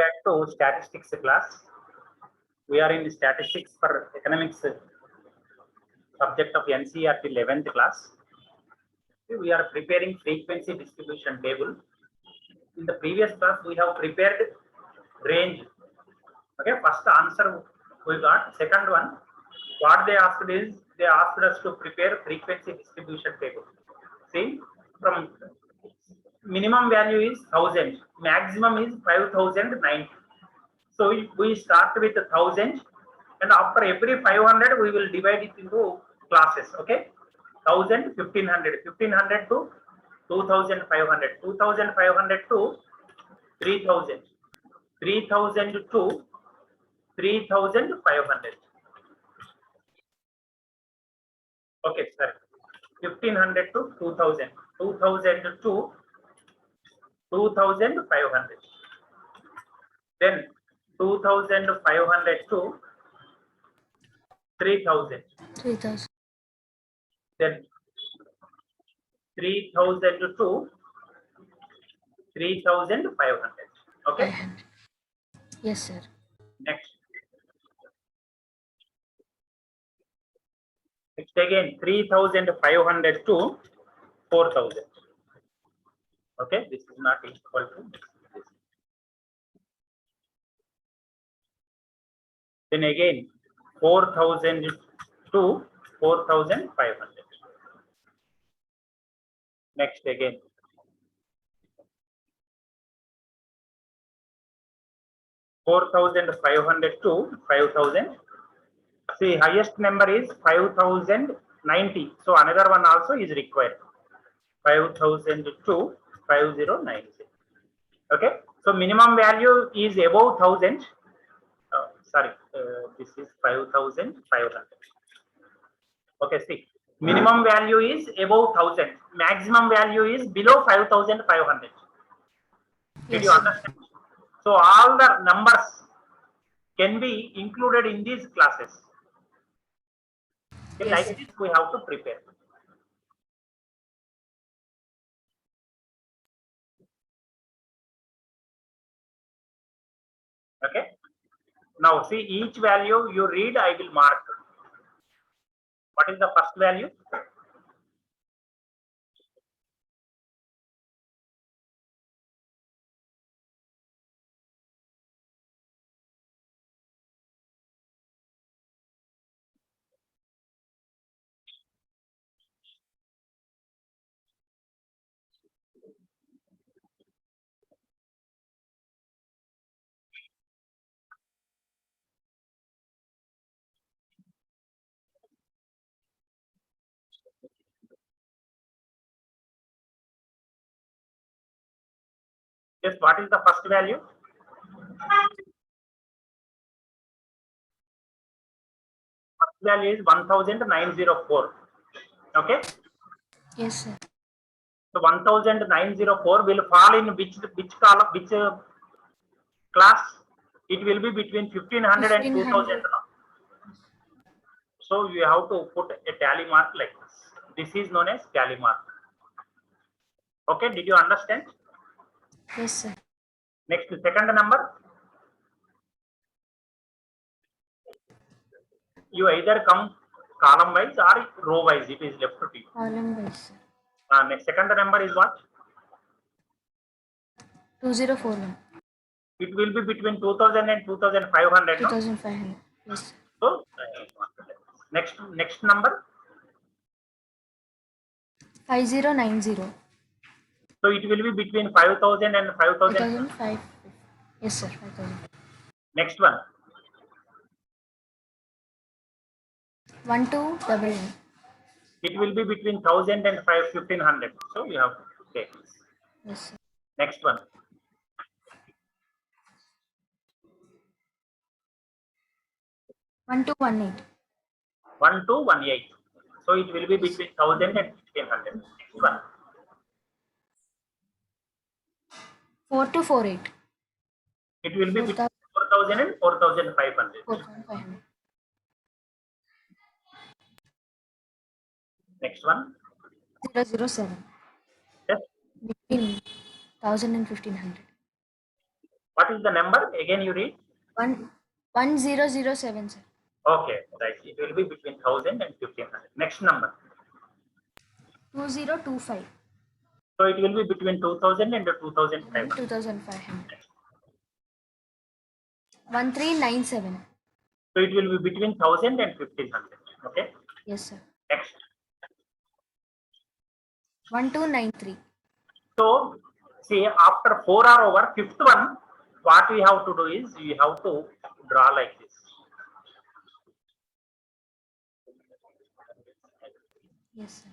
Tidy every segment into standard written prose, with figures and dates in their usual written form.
Back to statistics class. We are in statistics for economics subject of NCERT 11th class. We are preparing frequency distribution table. In the previous class, we have prepared range. Okay, first answer we got. Second one, what they asked is they asked us to prepare frequency distribution table. See, from minimum value is 1000, maximum is 5090. So we start with 1000, and after every 500 we will divide it into classes. Okay, 1000, 1500, 1500 to 2500, 2500 to 3000, 3000 to 3500. Okay, sir. 1500 to 2000, 2000 to 2500. Then 2500 to 3000. 3000. Then 3000 to 3500. Okay. 500. Yes, sir. Next again 3500 to 4000. Okay, this is not equal to this. Then again 4000 to 4500. Next again 4500 to 5000. See, highest number is 5090. So another one also is required. 5000 to 5090. Okay, so minimum value is above 1000. This is 5500. Okay, see, minimum value is above 1000, maximum value is below 5500. Did you understand? So all the numbers can be included in these classes. Okay, like this we have to prepare. Okay, now see, each value you read, I will mark. What is the first value? Yes, what is the first value? First value is 1904. Okay. Yes, sir. So 1904 will fall in which column, which class? It will be between 1500 and 2000. So you have to put a tally mark like this. This is known as tally mark. Okay, did you understand? Yes, sir. Next, second number. You either come column wise or row wise. It is left to you. Column wise. Next, second number is what? 2041. It will be between 2000 and 2500. 2500. No? Yes, sir. So next number. 5090. So it will be between 5000 and 5000. 5005. Yes, sir. 5000. Next one. 1299. It will be between 1000 and 1500. So you have to take this. Yes, sir. Next one. 1218. 1218. So it will be between 1000 and 1500. Next one. 4248. It will be between 4000 and 4500. 4500. Next one. 007. Yes. Between 1000 and 1500. What what is the number? Again, you read. 1007, sir. Okay, right. It will be between 1000 and 1500. Next number. 2025. So it will be between 2000 and 2500. 2500. 1397. So it will be between 1000 and 1500. Okay. Yes, sir. Next. 1293. So see, after 4 are over, fifth one, what we have to do is we have to draw like this. Yes, sir.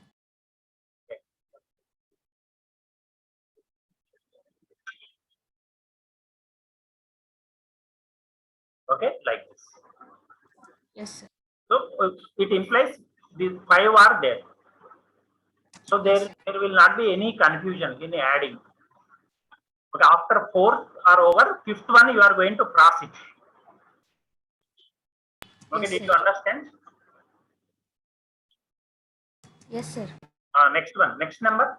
Okay, like this. Yes, sir. So it implies these 5 are there. So there will not be any confusion in adding. Okay, after 4 are over, fifth one you are going to cross it. Okay, Yes, did sir. you understand? Yes, sir. Next one, next number.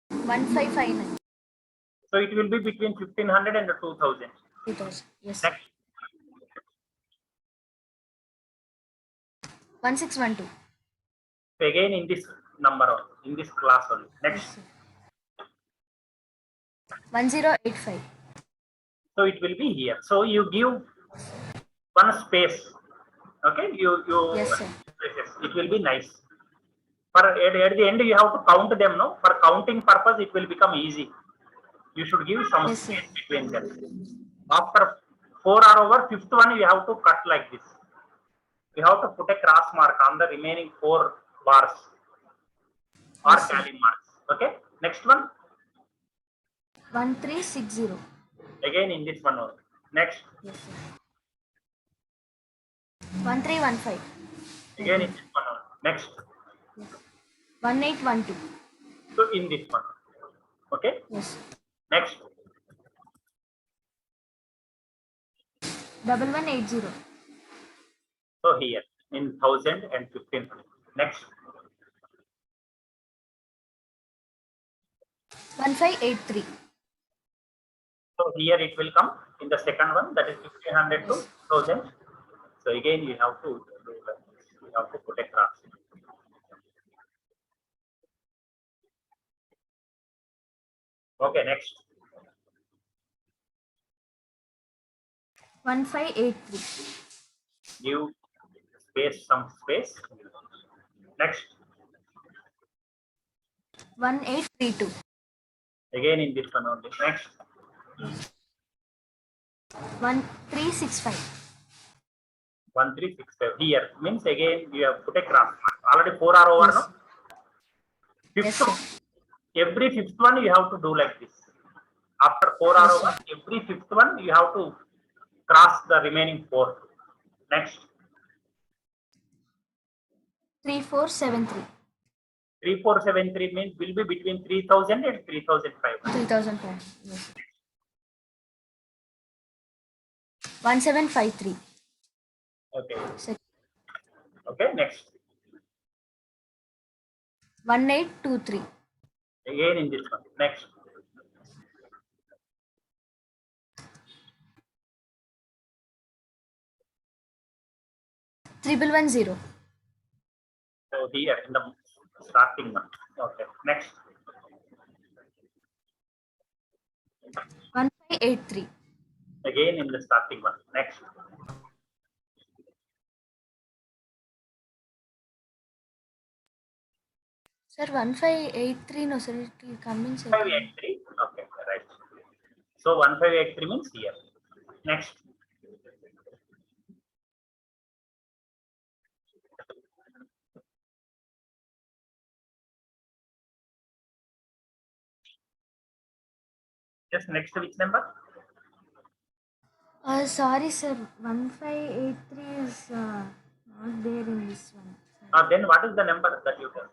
1559. So it will be between 1500 and 2000. 2000. Yes, sir. Next. 1612. So again in this number only, in this class only. Next. Yes, sir. 1085. So it will be here. So you give one space. Okay, you Yes, sir. it will be nice. For at the end you have to count them. No, for counting purpose it will become easy. You should give some Yes, sir. space between them. After 4 are over, fifth one you have to cut like this. You have to put a cross mark on the remaining 4 bars or Yes, sir. tally marks. Okay. Next one. 1360. Again in this one only. Next. Yes, sir. 1315. Again in this one only. Next. 1812. So in this one. Okay. Yes, sir. Next. 1180. So here in 1000 and 1500. Next. 1583. So here it will come in the second one, that is 1500 to 1000. So again you have to do like this. You have to put a cross. Okay, next. 1583. Give space, some space. Next. 1832. Again in this one only. Next. 1365. 1365. Here means again you have put a cross mark. Already 4 are over. Yes. No? Yes, Fifth, sir. every fifth one you have to do like this. After 4 are Yes, over, every fifth one you have to cross the remaining 4. Next. 3473. 3473 means will be between 3000 and 3500. 3005. Yes, sir. 1753. Okay. Sec- Okay. Next. 1823. Again in this one. Next. Triple 10. So here in the starting one. Okay. Next. 1583. Again in the starting one. Next. Sir, 1583. No, sir. It will come in second. 1583. Okay. Right. So 1583 means here. Next. Just next which number? Sorry, sir. 1583 is not there in this one. Then what is the number that you tell?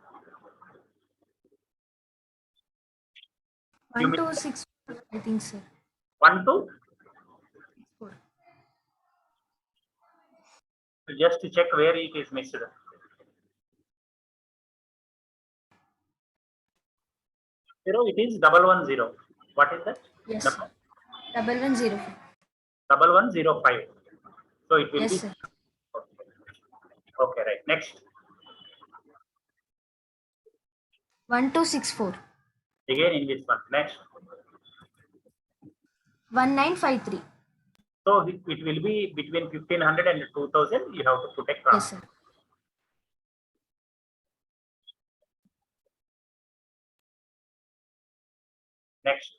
1264, I think, sir. 1, 2. 4. Just to check where it is missed. 0, it is 110. What is that? Yes. Number? 1105. 1105. So it will Yes, be sir. okay, right. Next, 1264. again in this one. Next, 1953. so it will be between 1500 and 2000. You have to put a Yes, cross. sir. Next,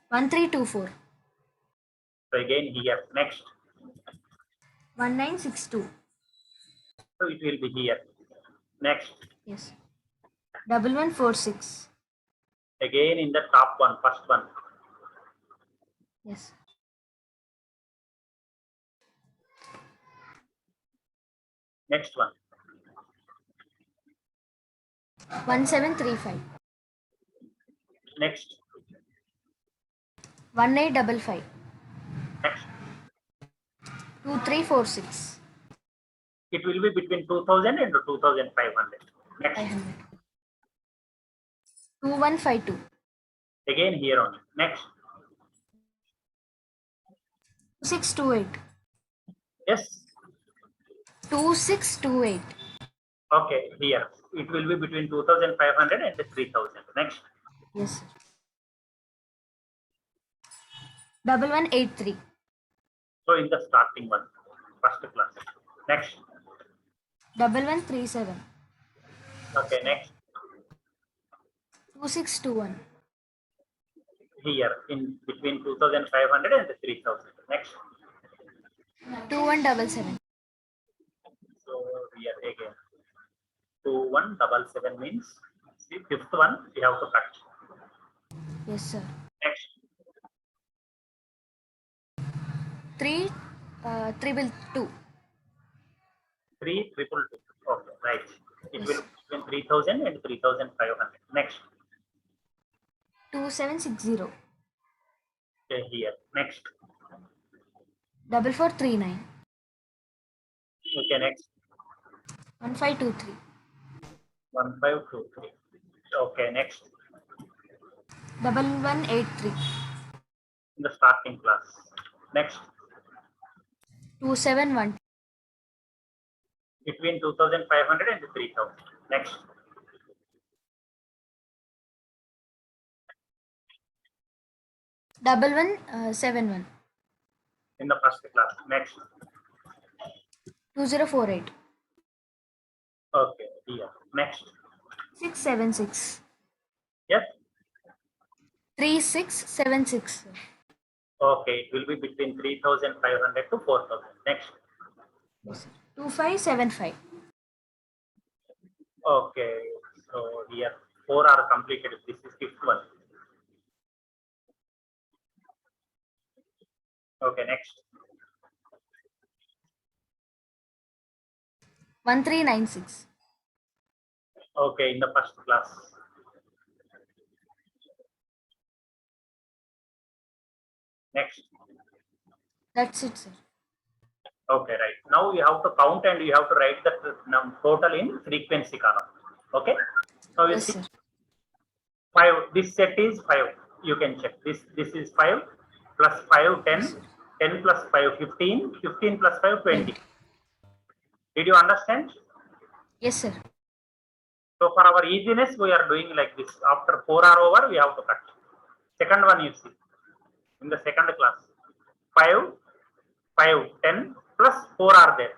1324. so again here. Next, 1962. so it will be here. Next, Yes. 1146. again in the top one, first one. Yes. Next one, 1735. next, 1855. next. 2346. It will be between 2000 and 2500. Next, 500. 2152. again here only. Next, 2628. yes. 2628. Okay, here it will be between 2500 and 3000. Next, Yes, sir. 1183. so in the starting one, first class. Next, 1137. okay, next, 2621. here in between 2500 and 3000. Next, 2177. so here again 2177 means see fifth one we have to cut. Yes, sir. Next, 3,222. 3222. Okay, right. It Yes. will be between 3000 and 3500. Next, 2760. okay, here. Next, 4439. okay, next, 1523. 1523. Okay, next, 1183. in the starting class. Next, 2712. between 2500 and 3000. Next, 1171. in the first class. Next, 2048. okay, here. Next, 676. yes, 3676. okay, it will be between 3500 to 4000. Next, Yes, sir. 2575. okay, so here four are completed. This is fifth one. Okay, next, 1396. okay, in the first class. Next, That's it, sir. okay, right. Now you have to count and you have to write the total in frequency column. Okay, so you Yes, see sir. 5. This set is 5. You can check this. This is 5 plus 5 10, Yes, sir. 10 plus 5 15, 15 plus 5 20. 20. Did you understand? Yes, sir. So for our easiness, we are doing like this. After 4 are over, we have to cut. Second one you see in the second class 5, 5, 10 plus 4 are there.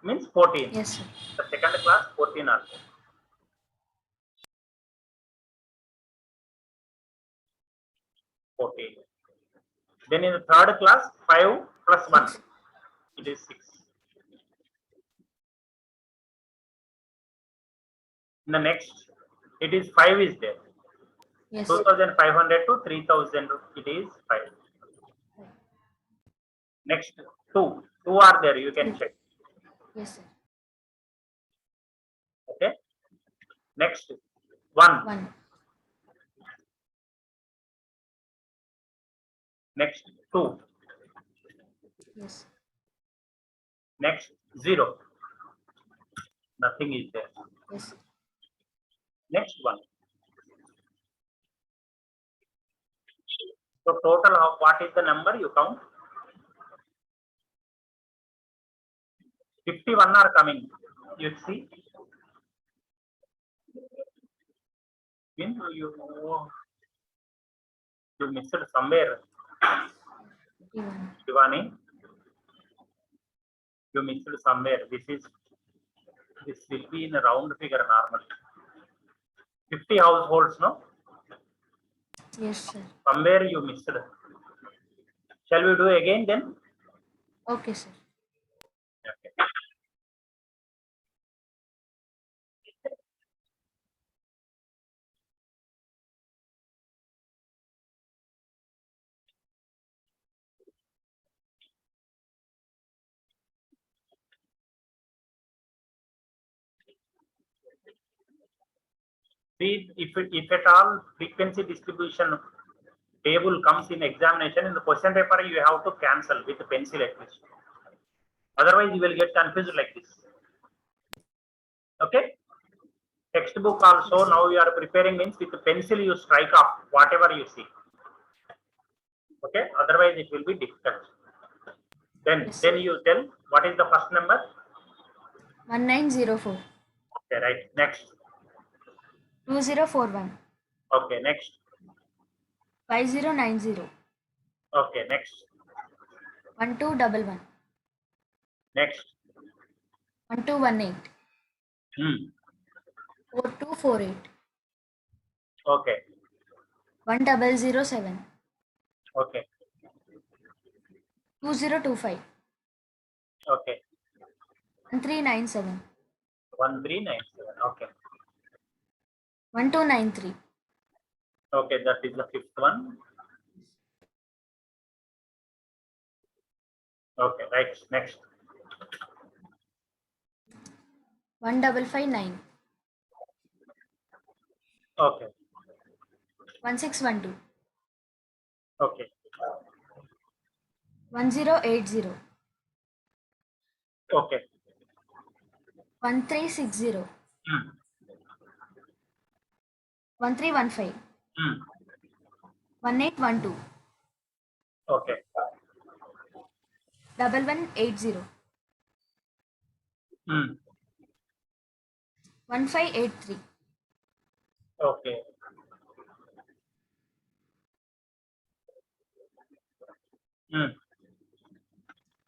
Means 14. Yes, sir. The second class 14 are there. 14. Then in the third class 5 plus 1. It is 6. In the next, it is 5 is there. Yes, sir. 2500 to 3000 it is 5. Next 2 are there, you can check. Yes, sir. Okay, next 1, 1. next 2, Yes. next 0, nothing is there. Yes, sir. Next 1, So total of what is the number you count? 51 are coming. You see? Means you missed somewhere. 51. Shivani, you missed somewhere. This will be in a round figure normal. 50 households, no? Yes, sir. Somewhere you missed. Shall we do again then? Okay, sir. Okay. See, if at all frequency distribution table comes in examination, in the question paper you have to cancel with the pencil at least. Otherwise you will get confused like this. Okay? Textbook also now you are preparing means with the pencil you strike off whatever you see. Okay? Otherwise it will be difficult. Then you tell what is the first number? 1904. Okay, right. Next. 2041. Okay, next. 5090. Okay, next. 1211. Next. 1218. 4248. Okay. 1007. Okay. 2025. Okay. 1397. 1397. Okay. 1293. Okay, that is the fifth one. Okay, right. Next. 1559. Okay. 1612. Okay. 1080. Okay. 1360. 1315. 1812. Okay. 1180. 1583. Okay.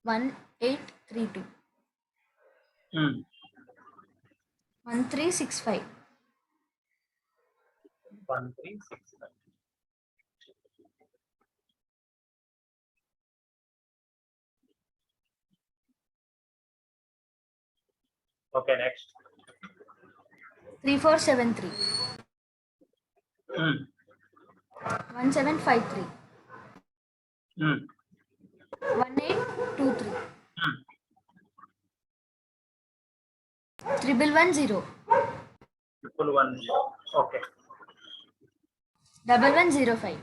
1832. 1365. 1369. Okay, next. 3473. 1753. 1823. 1110. 110. Okay. 1105.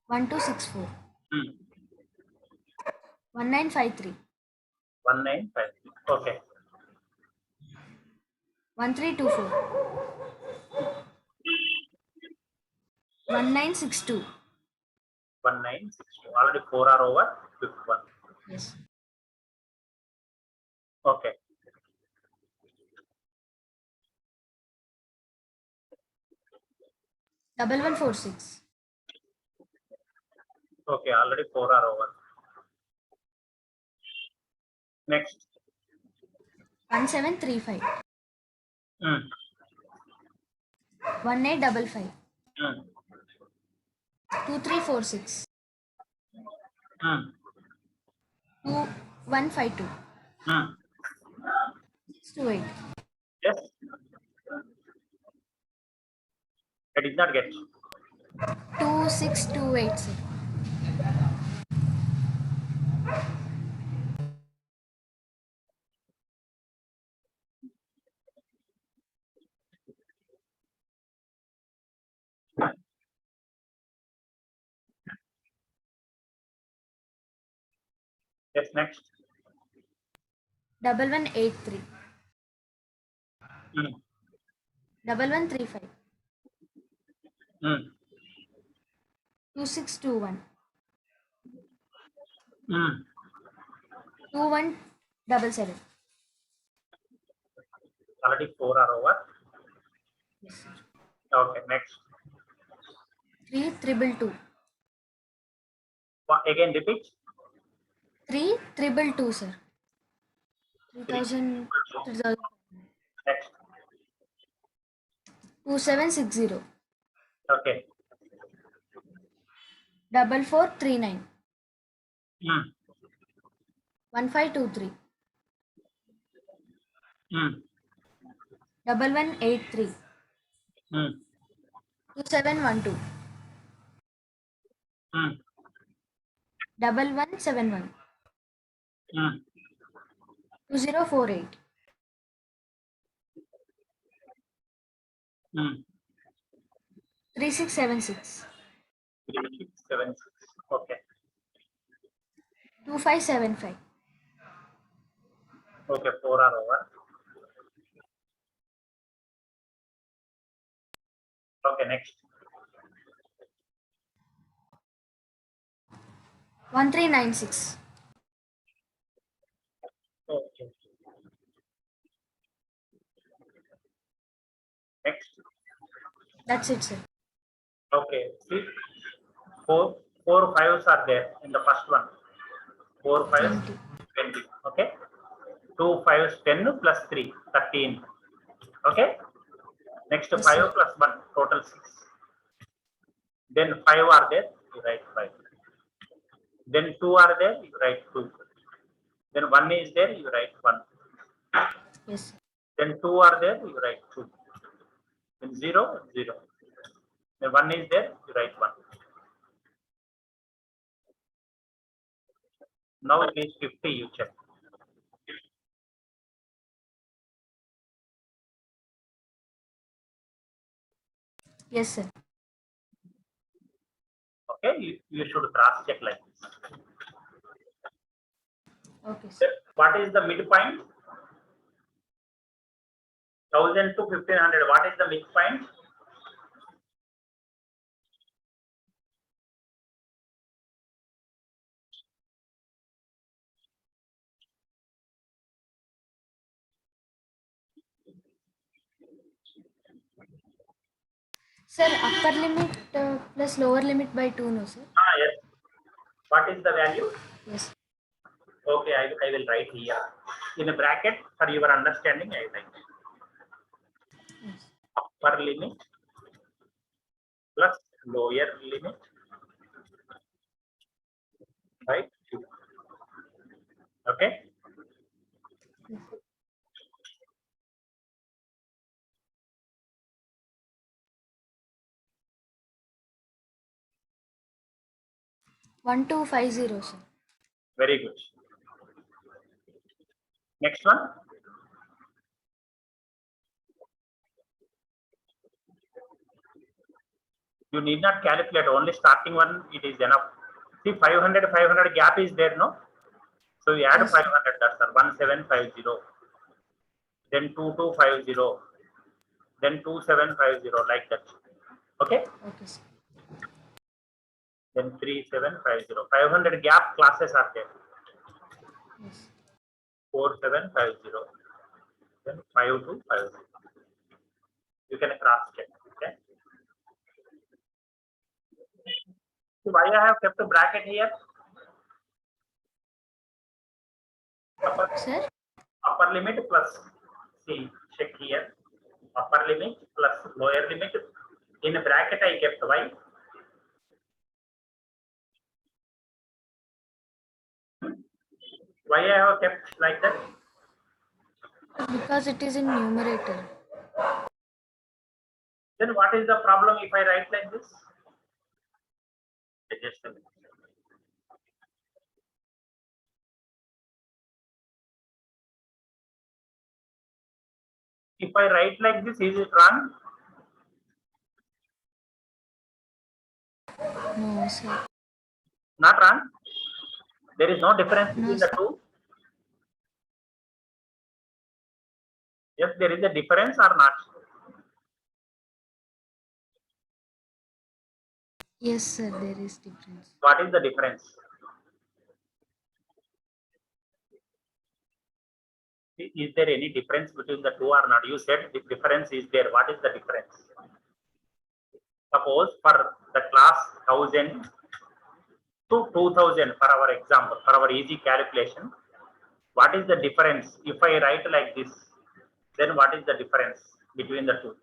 1264. 1953. 1953. Okay. 1324. 1962. 1962. Already 4 are over. Fifth one. Yes. Okay. Double 146. Okay, already 4 are over. Next. 1735. 1855. 2346. 2152. 628. Yes. I did not get. 2628, sir. Yes, next. 1183. 1135. 2621. Hmm. 2177. Already 4 are over. Yes, sir. Okay, next. 3222. Again repeat. 3222, sir. 3. 3000. 3000. Next. 2760. Okay. 4439. Hmm. 1523. Hmm. 1183. Hmm. 2712. Hmm. 1171. Hmm. 2048. Hmm. 3676. 3, 6, 7, 6. Okay. 2575. Okay, 4 are over. Okay, next. 1396. Okay. Next. That's it, sir. Okay. See, four fives are there in the first one. 4 fives, 20. 20. Okay. 2 fives, 10 plus 3, 13. Okay. Next Yes, 5 sir. plus 1, total 6. Then 5 are there, you write 5. Then 2 are there, you write 2. Then 1 is there, you write 1. Yes, sir. Then 2 are there, you write 2. Then 0, 0. Then 1 is there, you write 1. Now it is 50, you check. Yes, sir. Okay, you should cross check like this. Okay, sir. Then what is the midpoint? 1000 to 1500. What is the midpoint? Sir, upper limit plus lower limit by 2, no, sir? Yes. What is the value? Yes. Okay, I will write here. In a bracket, for your understanding, I write Yes. upper limit plus lower limit by 2. Okay. Yes. 1250, sir. Very good. Next one. You need not calculate, only starting one, it is enough. See, 500 gap is there, no? So you add Yes, 500, that's all. 1750. Then 2250. Then 2750, like that. Okay. okay, sir. Then 3750. 500 gap classes are there. Yes. 4750. Then 5250. You can cross check. Okay. So why I have kept a bracket here? Sir? Upper limit plus, see, check here. Upper limit plus lower limit. In a bracket I kept. Why? Why I have kept like that? Because it is in numerator. Then what is the problem if I write like this? Just a minute. If I write like this, is it wrong? No, sir. Not wrong. There is no difference No, between the sir. two. Yes, there is a difference or not? Yes, sir, there is difference. What is the difference? Is there any difference between the two or not? You said the difference is there. What is the difference? Suppose for the class 1000 to 2000 for our example, for our easy calculation, what is the difference? If I write like this, then what is the difference between the two?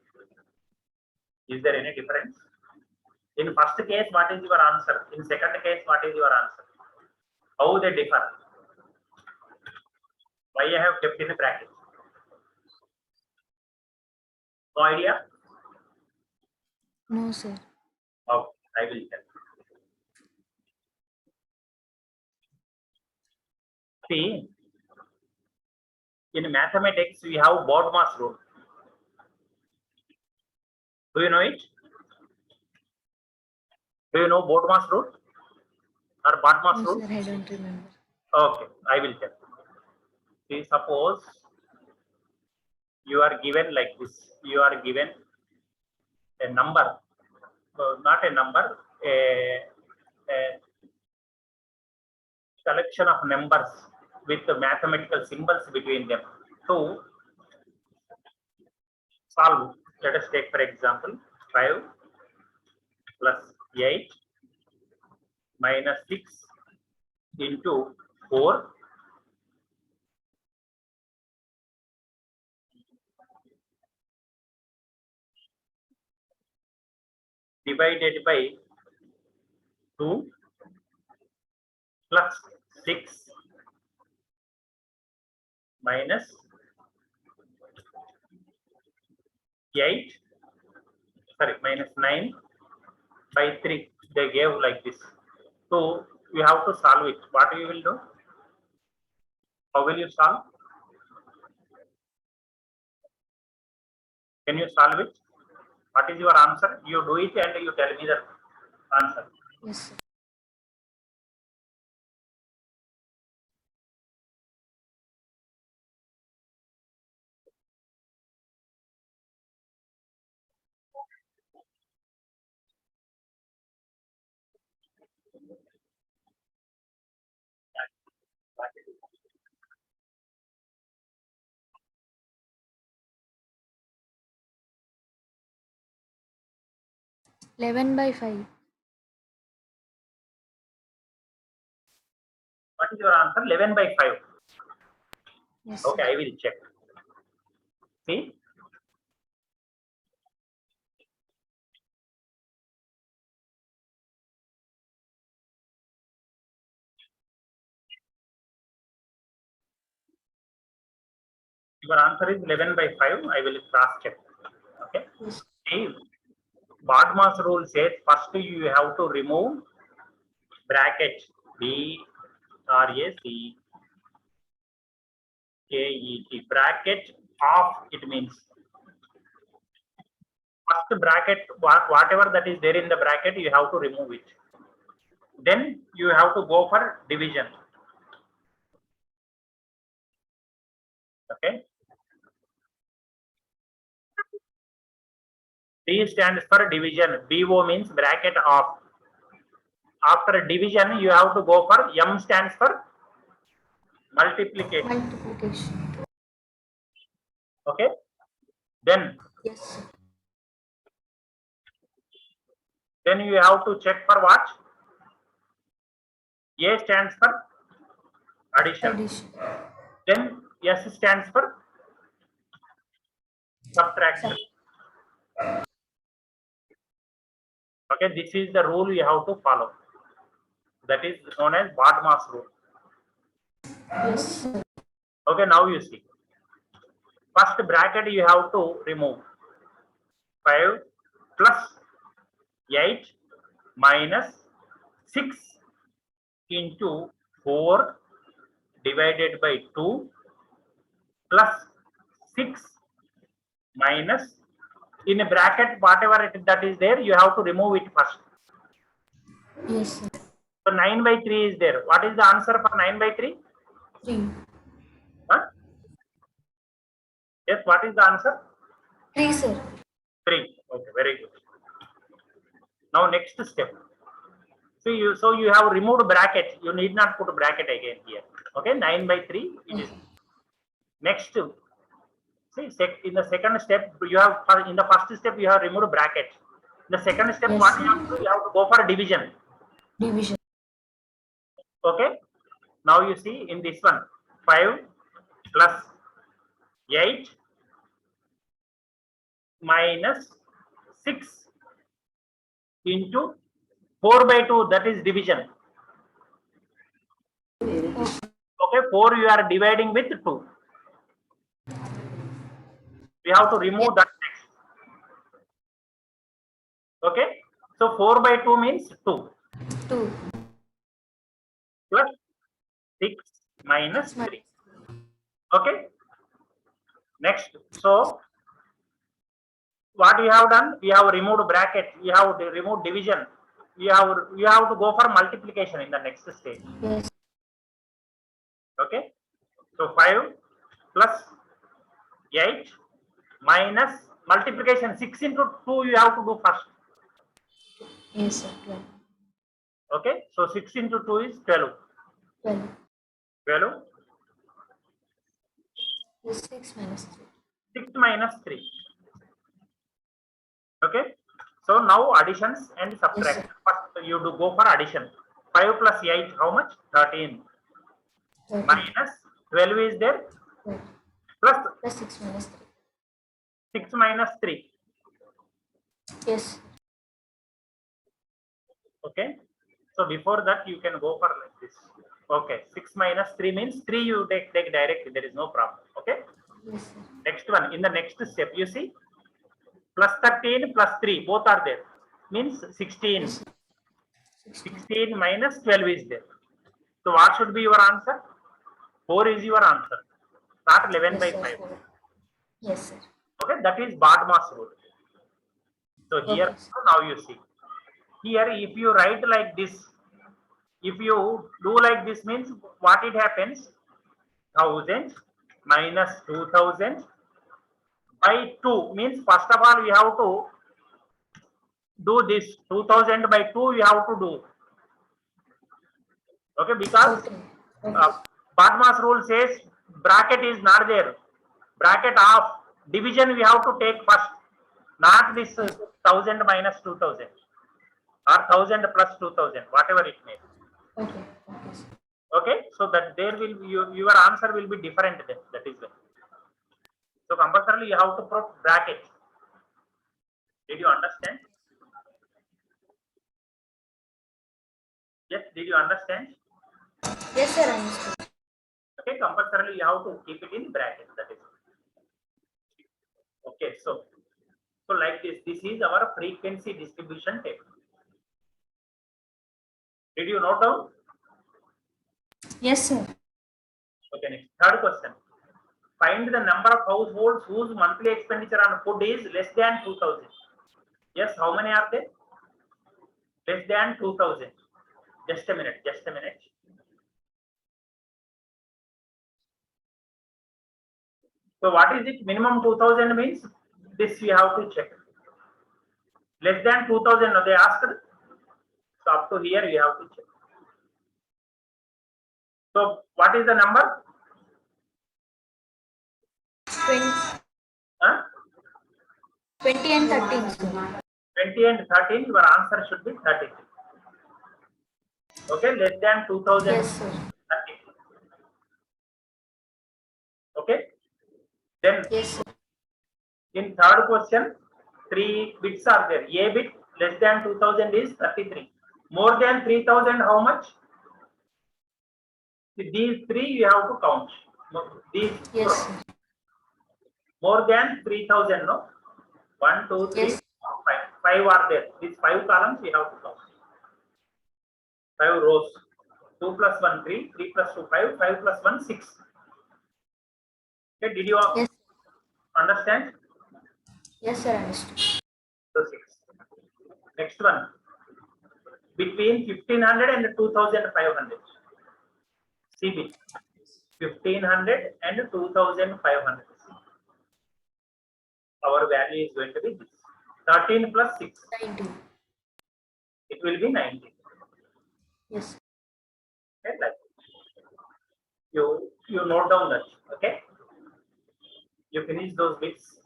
Is there any difference? In first case, what is your answer? In second case, what is your answer? How they differ? Why I have kept in the bracket? No idea? No, sir. Okay, I will tell. See, in mathematics, we have BODMAS rule. Do you know it? Do you know BODMAS rule or BODMAS No, rule? sir, I don't remember. Okay, I will tell. See, suppose you are given like this. You are given a number, not a number, a collection of numbers with the mathematical symbols between them. To solve, let us take for example 5 plus 8 minus 6 into 4 divided by 2 plus 6 minus 8, sorry, minus 9 by 3. They gave like this. So you have to solve it. What you will do? How will you solve? Can you solve it? What is your answer? You do it and you tell me the answer. Yes, sir. Eleven by 5. What is your answer? 11 by 5. Yes, Okay, sir. I will check. See? Your answer is 11 by 5. I will cross check. Okay. Yes. See, BODMAS rule says first you have to remove bracket BRACKET bracket of, it means first bracket, whatever that is there in the bracket, you have to remove it. Then you have to go for division. Okay. D stands for division. BO means bracket of. After division, you have to go for M stands for multiplication. Multiplication. Okay. Then Yes, sir. you have to check for what? A stands for addition. Addition. Then S stands for subtraction. Okay, this is the rule you have to follow. That is known as BODMAS rule. Yes, sir. Okay, now you see. First bracket you have to remove. 5 plus 8 minus 6 into 4 divided by 2 plus 6 minus, in a bracket whatever that is there, you have to remove it first. Yes, sir. So 9 by 3 is there. What is the answer for 9 by 3? 3. Huh? Yes, what is the answer? 3, sir. 3. Okay, very good. Now next step. So you have removed bracket. You need not put a bracket again here. Okay, 9 by 3. It is next. See, in the second step, you have in the first step you have removed bracket. In the second step, Yes. what you have to do? You have to go for division. Division. Okay. Now you see in this one, 5 plus 8 minus 6 into 4 by 2. That is division. Okay, 4 you are dividing with 2. We have to remove that text. Okay, so 4 by 2 means 2 2 plus 6 minus 3. Okay, next. So what we have done? We have removed bracket. We have removed division. You have to go for multiplication in the next stage. Yes. Okay, so 5 plus 8 minus multiplication 6 into 2 you have to do first. Yes, sir. 12. Okay, so 6 into 2 is 12. 12. 12. Yes, 6 minus 3. 6 minus 3. Okay, so now additions and subtraction. First you do go for addition. 5 plus 8, how much? 13. 13. Minus 12 is there. 12. Plus Plus 6 minus 3. 6 minus 3. Yes. Okay, so before that you can go for like this. Okay, 6 minus 3 means 3 you take directly. There is no problem. Okay, Yes, sir. next one, in the next step you see plus 13 plus 3 both are there, means 16. Yes, 16 minus 12 is there. So what should be your answer? 4 is your answer. Start 11 by Yes, sir. 5. 4. Yes, sir. Okay, that is Badmas rule. So here Okay, sir. now you see. Here if you write like this, if you do like this means what it happens? 1000 minus 2000 by 2 means first of all we have to do this 2000 by 2 you have to do. Okay, because Okay. Okay. Badmas rule says bracket is not there. Bracket of division we have to take first, not this 1000 minus 2000 or 1000 plus 2000, whatever it may be. Okay. Okay, sir. Okay, so that there will be your answer will be different then. That is why. So compulsorily you have to put bracket. Did you understand? Yes, did you understand? Yes, sir. I understood. Okay, compulsorily you have to keep it in bracket. That is. Okay, so like this is our frequency distribution table. Did you note down? Yes, sir. Okay, next third question. Find the number of households whose monthly expenditure on food is less than 2000. Yes, how many are there? Less than 2000. Just a minute. So what is it? Minimum 2000 means this we have to check. Less than 2000 they asked. So up to here we have to check. So what is the number? 20 and 13. Sir. 20 and 13, your answer should be 33. Okay, less than 2000. Yes, sir. 30. Okay, then Yes, sir. in third question, 3 bits are there. A bit less than 2000 is 33. More than 3000, how much? These 3 you have to count. These Yes, sir. more than 3000, no? 1, 2, 3, Yes. 5 are there. These 5 columns we have to count. 5 rows. 2 plus 1, 3. 3 plus 2, 5. 5 plus 1, 6. Okay, did you Yes. understand? Yes, sir. I understood. So 6. Next one. Between 1500 and 2500. CB. 1500 and 2500. Our value is going to be this. 13 plus 6. 19. It will be 19. Yes. Okay, like you note down that. Okay, you finish those bits.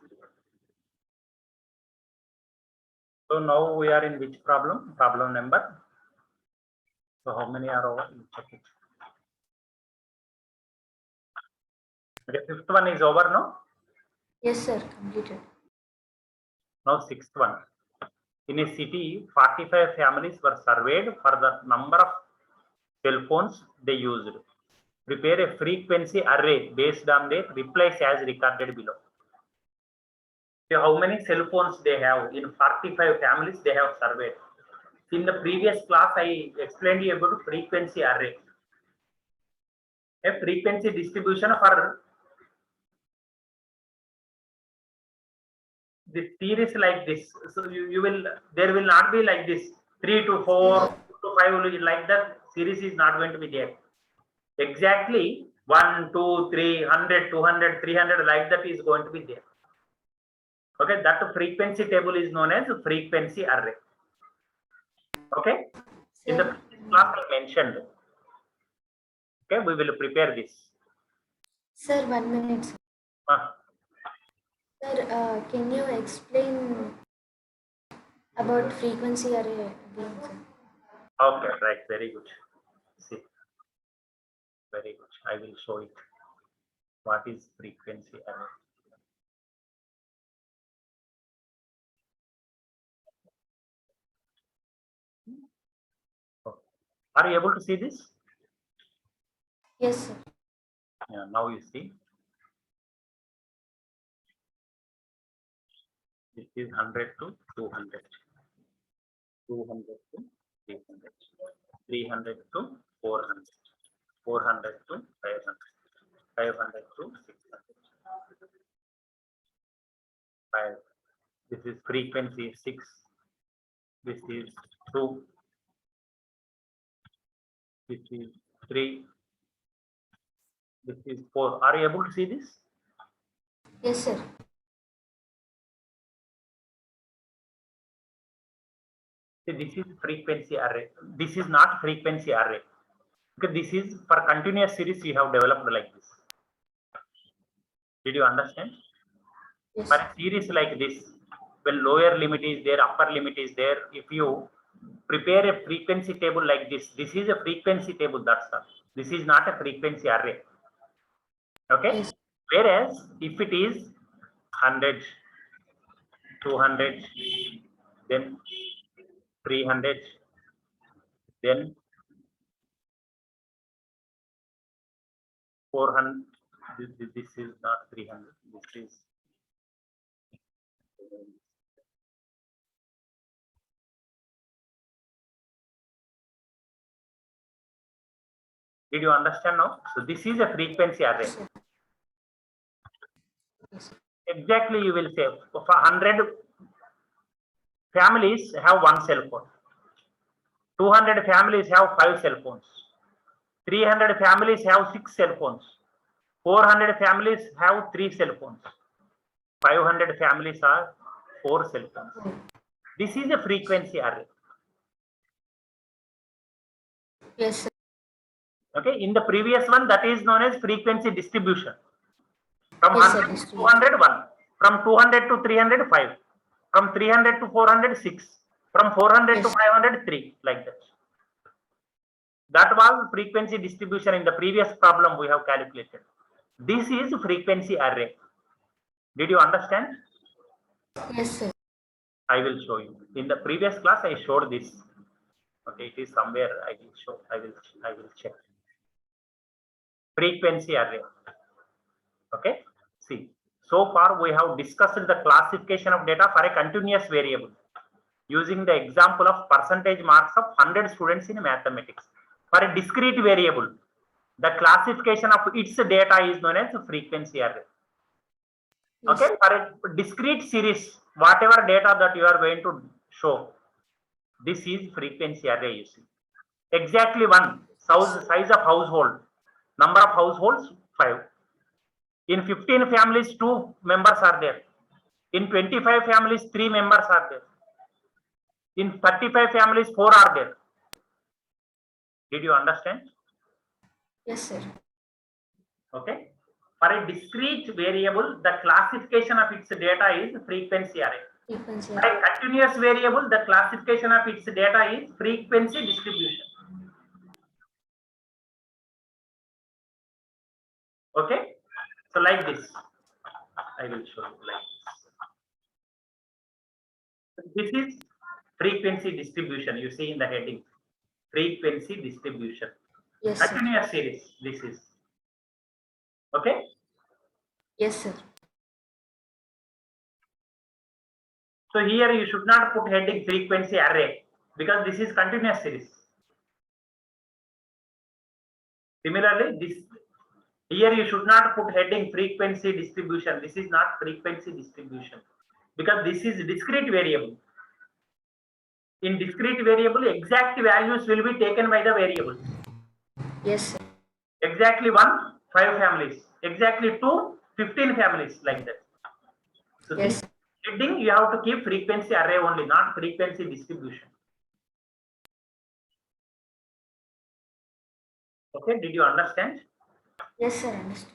So now we are in which problem? Problem number. So how many are over? You check it. Okay, fifth one is over now. Yes, sir. Completed. Now sixth one. In a city, 45 families were surveyed for the number of cell phones they used. Prepare a frequency array based on their replies as recorded below. So how many cell phones they have in 45 families they have surveyed. In the previous class, I explained you about frequency array. A frequency distribution for this series like this. So you will, there will not be like this 3 to 4 to 5 like that. Series is not going to be there. Exactly 1, 2, 3, 100, 200, 300 like that is going to be there. Okay, that frequency table is known as frequency array. Okay, in the previous class I mentioned. Okay, we will prepare this. Sir, 1 minute. Sir, Ah, can you explain about frequency array again, sir? okay, right, very good. See, very good. I will show it. What is frequency array? Are you able to see this? Yes, sir. Yeah, now you see. This is 100 to 200. 200 to 300. 300 to 400. 400 to 500. 500 to 600. 5. This is frequency 6. This is 2. This is 3. This is 4. Are you able to see this? Yes, sir. See, this is frequency array. This is not frequency array. Because this is for continuous series you have developed like this. Did you understand? Yes. For a series like this, when lower limit is there, upper limit is there, if you prepare a frequency table like this is a frequency table, that's all. This is not a frequency array. Okay? Yes. Whereas if it is 100, 200, then 300, then 400, this is not 300, this is Did you understand now? So this is a frequency array. Yes, sir. Yes. Exactly, you will say for 100 families have one cell phone. 200 families have 5 cell phones. 300 families have 6 cell phones. 400 families have 3 cell phones. 500 families are 4 cell phones. This is a frequency array. Yes, sir. Okay, in the previous one, that is known as frequency distribution. From Yes, sir, 100 to 200, 1. From 200 to 300, 5. From 300 to 400, 6. From 400 to Yes. 500, 3. Like that. That was frequency distribution in the previous problem we have calculated. This is frequency array. Did you understand? Yes, sir. I will show you. In the previous class, I showed this. Okay, it is somewhere I will show. I will check. Frequency array. Okay, see. So far, we have discussed the classification of data for a continuous variable using the example of percentage marks of 100 students in mathematics. For a discrete variable, the classification of its data is known as frequency array. Yes. Okay, for a discrete series, whatever data that you are going to show, this is frequency array, you see. Exactly one, size of household, number of households, 5. In 15 families, 2 members are there. In 25 families, 3 members are there. In 35 families, 4 are there. Did you understand? Yes, sir. Okay. For a discrete variable, the classification of its data is frequency array. Frequency For array. a continuous variable, the classification of its data is frequency distribution. Okay. So like this, I will show you like this. This is frequency distribution. You see in the heading, frequency distribution. Yes, sir. Continuous series. This is okay. Yes, sir. So here you should not put heading frequency array because this is continuous series. Similarly, this here you should not put heading frequency distribution. This is not frequency distribution because this is discrete variable. In discrete variable, exact values will be taken by the variables. Yes, sir. Exactly 1, 5 families. Exactly 2, 15 families, like that. So Yes. this heading you have to keep frequency array only, not frequency distribution. Okay, did you understand? Yes, sir. Understood.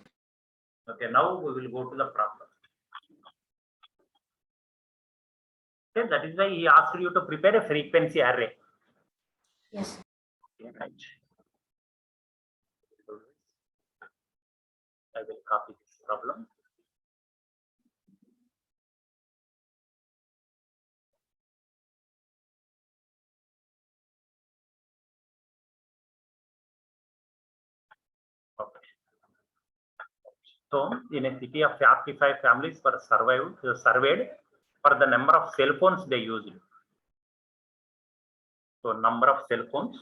Okay, now we will go to the problem. Okay, that is why he asked you to prepare a frequency array. Yes, sir. Okay, right. I will copy this problem. Okay. So, in a city of 45 families were surveyed for the number of cell phones they used. So, number of cell phones.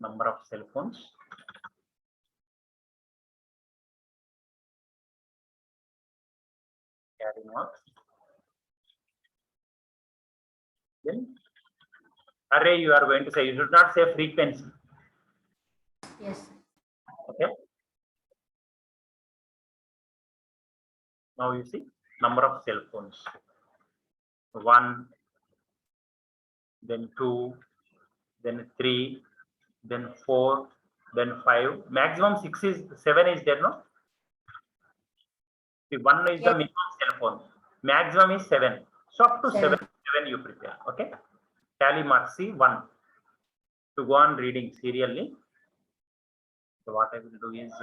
Number of cell phones. Carry marks. Then array you are going to say, you should not say frequency. Yes, sir. Okay. Now you see number of cell phones. 1, then 2, then 3, then 4, then 5. Maximum 7 is there, no? See, 1 is the Yes. minimum cell phone. Maximum is 7. So up to 7 7. you prepare. Okay. Tally mark C 1 to go on reading serially. So what I will do is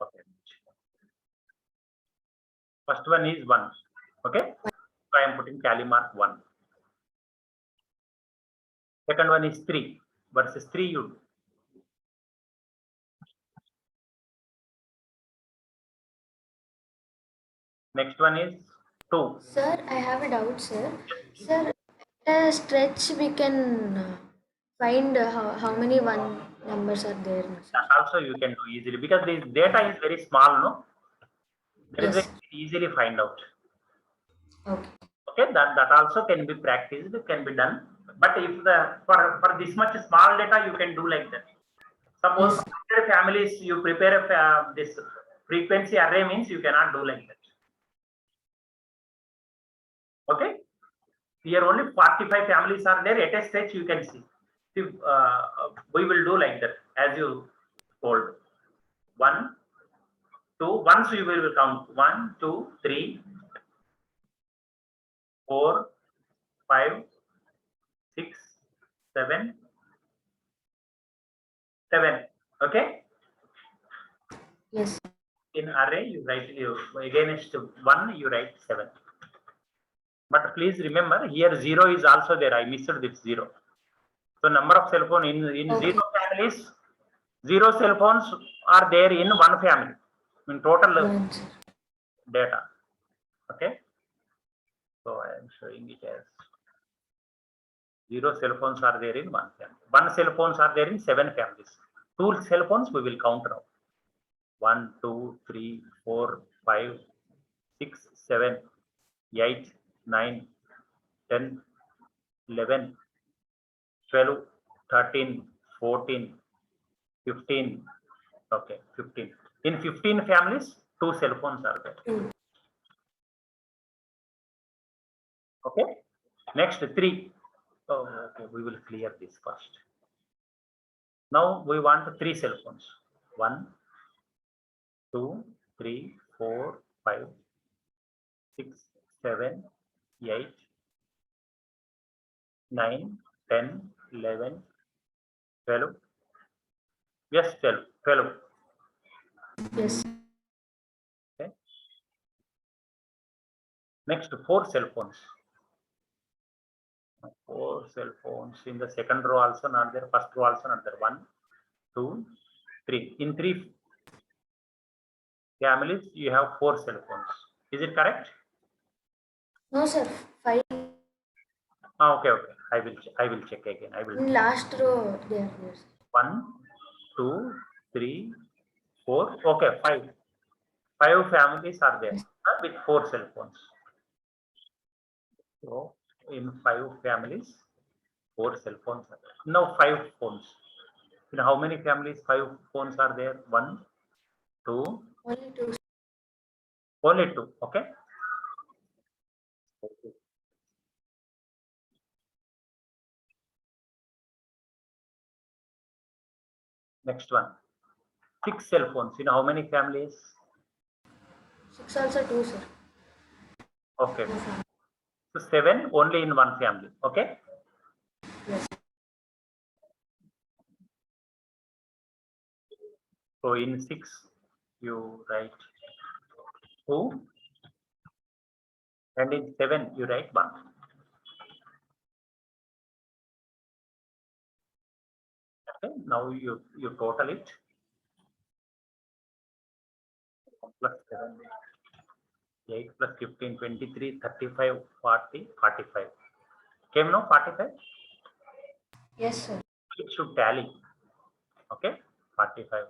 okay. First one is 1. Okay. So I am putting tally mark 1. Second one is 3 versus 3 you do. Next one is 2. Sir, I have a doubt, sir. Sir, at a stretch we can find how many one numbers are there, no, sir? That also you can do easily because this data is very small, no? That is Yes. why easily find out. Okay. Okay, that also can be practiced, can be done. But if the for this much small data, you can do like that. Suppose Yes. families you prepare this frequency array means you cannot do like that. Okay, here only 45 families are there. At a stretch you can see. If, we will do like that as you told. 1, 2. Once we will count 1, 2, 3, 4, 5, 6, 7, 7. Okay. Yes. In array you write against 1 you write 7. But please remember here 0 is also there. I missed this 0. So number of cell phone in Okay. 0 families, 0 cell phones are there in one family in total One, sir. data. Okay. So I am showing it as 0 cell phones are there in one family. 1 cell phones are there in 7 families. 2 cell phones we will count now. 1, 2, 3, 4, 5, 6, 7, 8, 9, 10, 11, 12, 13, 14, 15, Okay, 15. In 15 families, 2 cell phones are there. Two. Okay. Next 3. Oh, okay. We will clear this first. Now we want 3 cell phones. 1, 2, 3, 4, 5, 6, 7, 8, 9, 10, 11, 12. Yes, 12. 12. Yes. Okay. Next 4 cell phones. 4 cell phones. In the second row also not there. First row also not there. 1, 2, 3. In 3 families, you have 4 cell phones. Is it correct? No, sir. 5. Okay, okay. I will check again. I will. In last row, they are there. 1, 2, 3, 4. Okay, 5. 5 families are there with 4 cell phones. So in 5 families, 4 cell phones are there. Now 5 phones. In how many families 5 phones are there? 1, 2, Only 2. only 2. Okay. Next one. 6 cell phones. In how many families? 6 also 2, sir. Okay. Two families. So 7 only in one family. Okay. Yes. So in 6, you write 2, and in 7, you write 1. Okay. Now you total it. Plus 7, 8 plus 15, 23, 35, 40, 45. Came now 45? Yes, sir. It should tally. Okay. 45.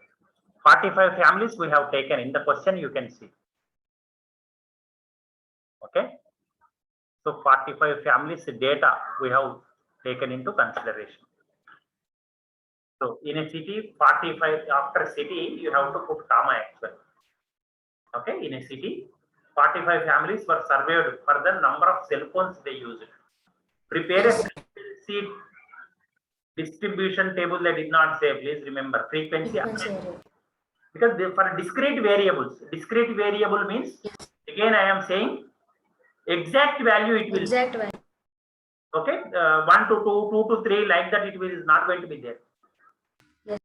45 families we have taken in the question, you can see. Okay. So 45 families data we have taken into consideration. So in a city, 45 after city, you have to put comma actually. Okay. In a city, 45 families were surveyed for the number of cell phones they used. Prepare Yes. a frequency distribution table. They did not say. Please remember frequency. Frequency area. Because for discrete variable means, Yes. again I am saying exact value it will. Exact value. Okay, 1 to 2, 2 to 3, like that it will is not going to be there. Yes.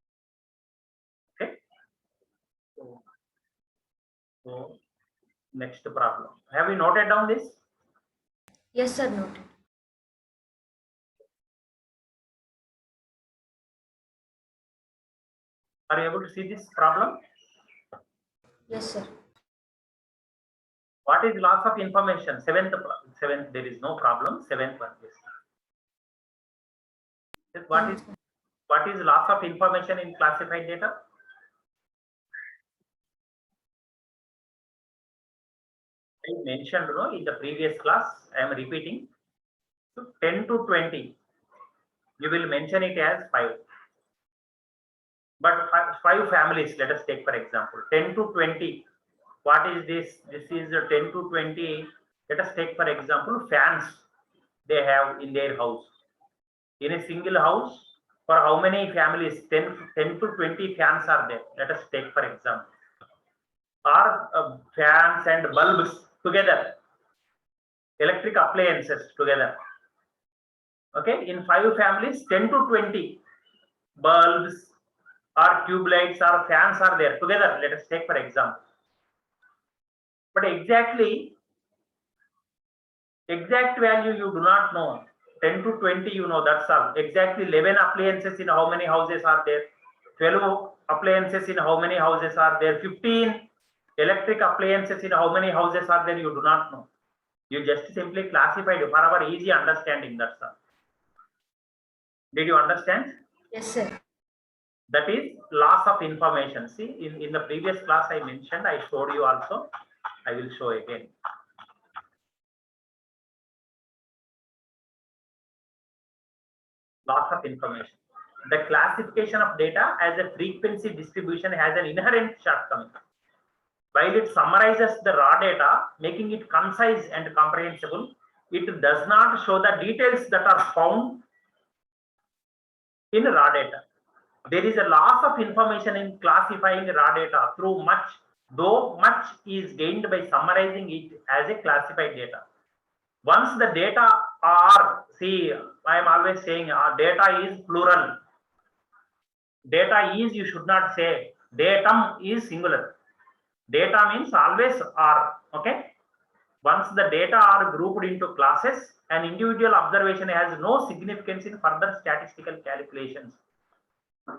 Okay. So next problem. Have you noted down this? Yes, sir. Noted. Are you able to see this problem? Yes, sir. What is loss of information? Seventh, there is no problem. Seventh one. Yes. What is loss of information in classified data? I mentioned, no, in the previous class. I am repeating. So 10 to 20, you will mention it as 5. But 5 families, let us take for example, 10 to 20. What is this? This is 10 to 20. Let us take for example fans they have in their house. In a single house, for how many families? 10 to 20 fans are there. Let us take for example. Or fans and bulbs together, electric appliances together. Okay, in 5 families, 10 to 20 bulbs or tube lights or fans are there together. Let us take for example. But exact value you do not know. 10 to 20 you know, that's all. Exactly 11 appliances in how many houses are there? 12 appliances in how many houses are there? 15 electric appliances in how many houses are there? You do not know. You just simply classified for our easy understanding, that's all. Did you understand? Yes, sir. That is loss of information. See, in the previous class I mentioned, I showed you also. I will show again. Loss of information. the classification of data as a frequency distribution has an inherent shortcoming. While it summarizes the raw data, making it concise and comprehensible, it does not show the details that are found in raw data. There is a loss of information in classifying raw data through though much is gained by summarizing it as a classified data. Once the data are, see, I am always saying data is plural. Data is, you should not say, datum is singular. Data means always are, okay? Once the data are grouped into classes, an individual observation has no significance in further statistical calculations.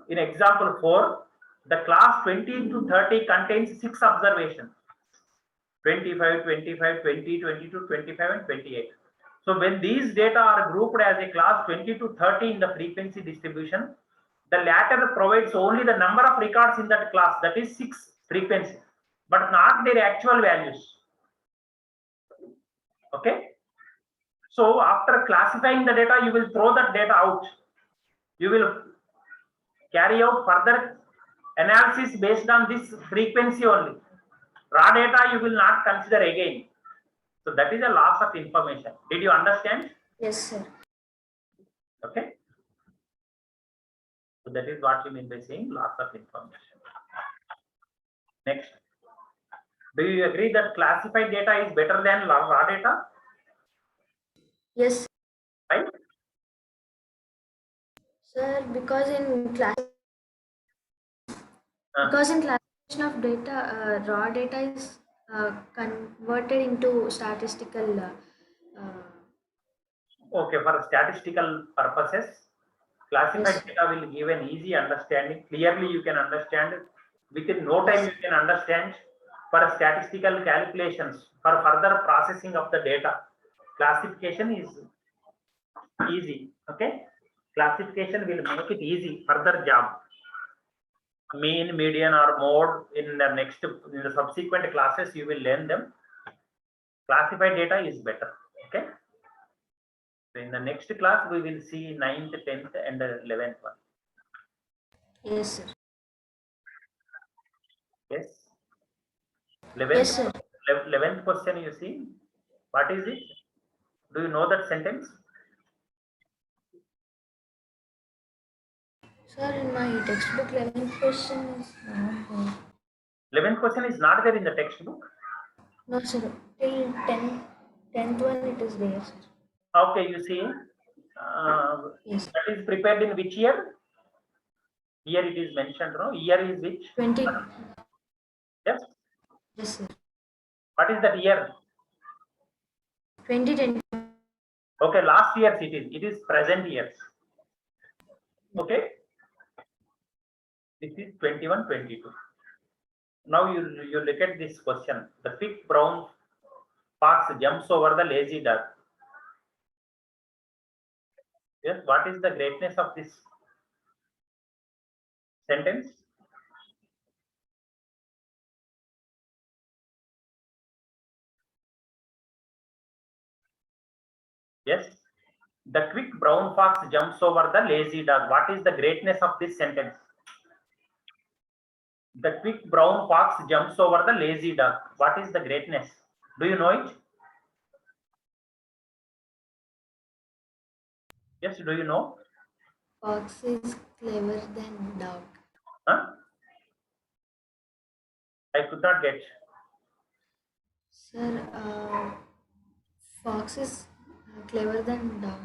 In example 4, the class 20 to 30 contains 6 observations. 25, 25, 20, 22, 25 and 28. So when these data are grouped as a class 20 to 30 in the frequency distribution, the latter provides only the number of records in that class, that is 6 frequencies, but not their actual values. Okay. So after classifying the data, you will throw that data out. You will carry out further analysis based on this frequency only. Raw data you will not consider again. So that is a loss of information. Did you understand? Yes, sir. Okay. So that is what you mean by saying loss of information. Next. Do you agree that classified data is better than raw data? Yes, Right? sir, because in classification of data, raw data is converted into statistical. Okay, for statistical purposes, classified Yes. data will give an easy understanding. Clearly, you can understand. Within no time, you can understand. For statistical calculations, for further processing of the data, classification is easy. Okay, classification will make it easy. Further job, mean, median, or mode in the subsequent classes, you will learn them. Classified data is better. Okay. So in the next class, we will see 9th, 10th, and 11th one. Yes, sir. Yes. Yes, sir. 11th question, you see. What is it? Do you know that sentence? Sir, in my textbook, 11th question is not there. 11th question is not there in the textbook. No, sir. Till 10th one it is there, sir. Okay, you see. Yes. That is prepared in which year? Year it is mentioned, no? Year is which? 20. Yes. Yes, sir. What is that year? 2020. Okay, last year it is. It is present years. Okay. This is 21, 22. Now you look at this question. The thick brown fox jumps over the lazy dog. Yes, what is the greatness of this sentence? Yes, the quick brown fox jumps over the lazy dog. What is the greatness of this sentence? The quick brown fox jumps over the lazy dog. What is the greatness? Do you know it? Yes, do you know? Fox is clever than dog. Huh? I could not get. Sir, fox is clever than dog.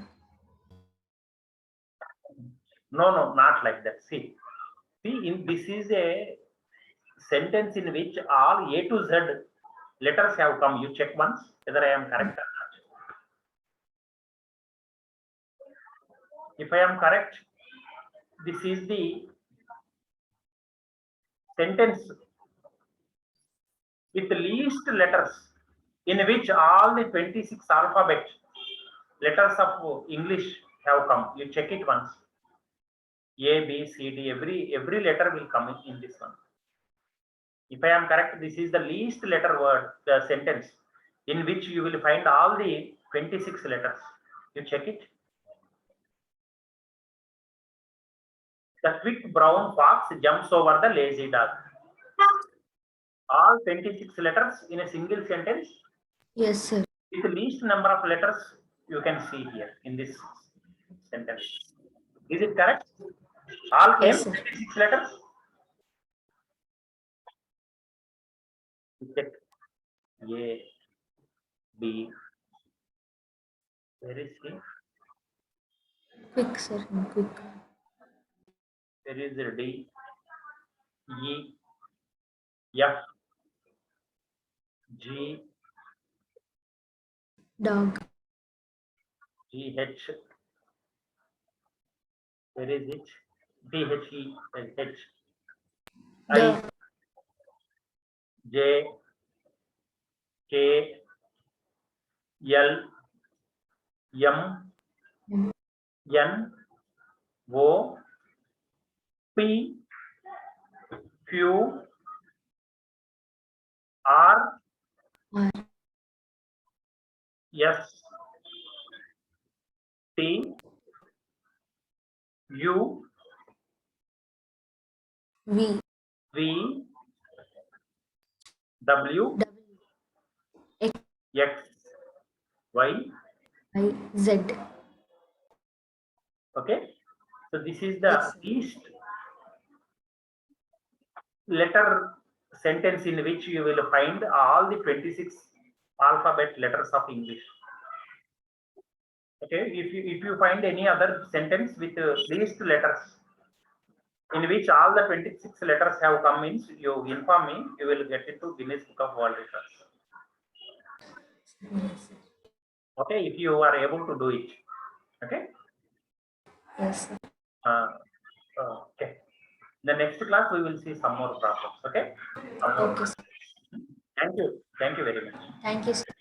No, not like that. See, this is a sentence in which all A to Z letters have come. You check once whether I am correct or not. If I am correct, this is the sentence with the least letters in which all the 26 alphabet letters of English have come. You check it once. A, B, C, D, every letter will come in this one. If I am correct, this is the least letter word, the sentence in which you will find all the 26 letters. You check it. The quick brown fox jumps over the lazy dog. All 26 letters in a single sentence Yes, sir. with the least number of letters you can see here in this sentence. Is it correct? All came Yes, sir. 26 letters. Check. A, B. Where is C? Quick, sir. Quick. There is a D, E, F, G, Dog. G, H. Where is it? D, H, E, H. I, The J, K, L, M, N, O, P, Q, R, R. S, T, U, V. V, W, W. X. X, Y. I. Z. Okay. So this is the Yes. least letter sentence in which you will find all the 26 alphabet letters of English. Okay. If you find any other sentence with least letters in which all the 26 letters have come in, you inform me. You will get into Guinness Book of World Records. Yes, sir. Okay. If you are able to do it. Okay. Yes, sir. Okay. The next class we will see some more problems. Okay. Okay, sir. Thank you. Thank you very much. Thank you, sir.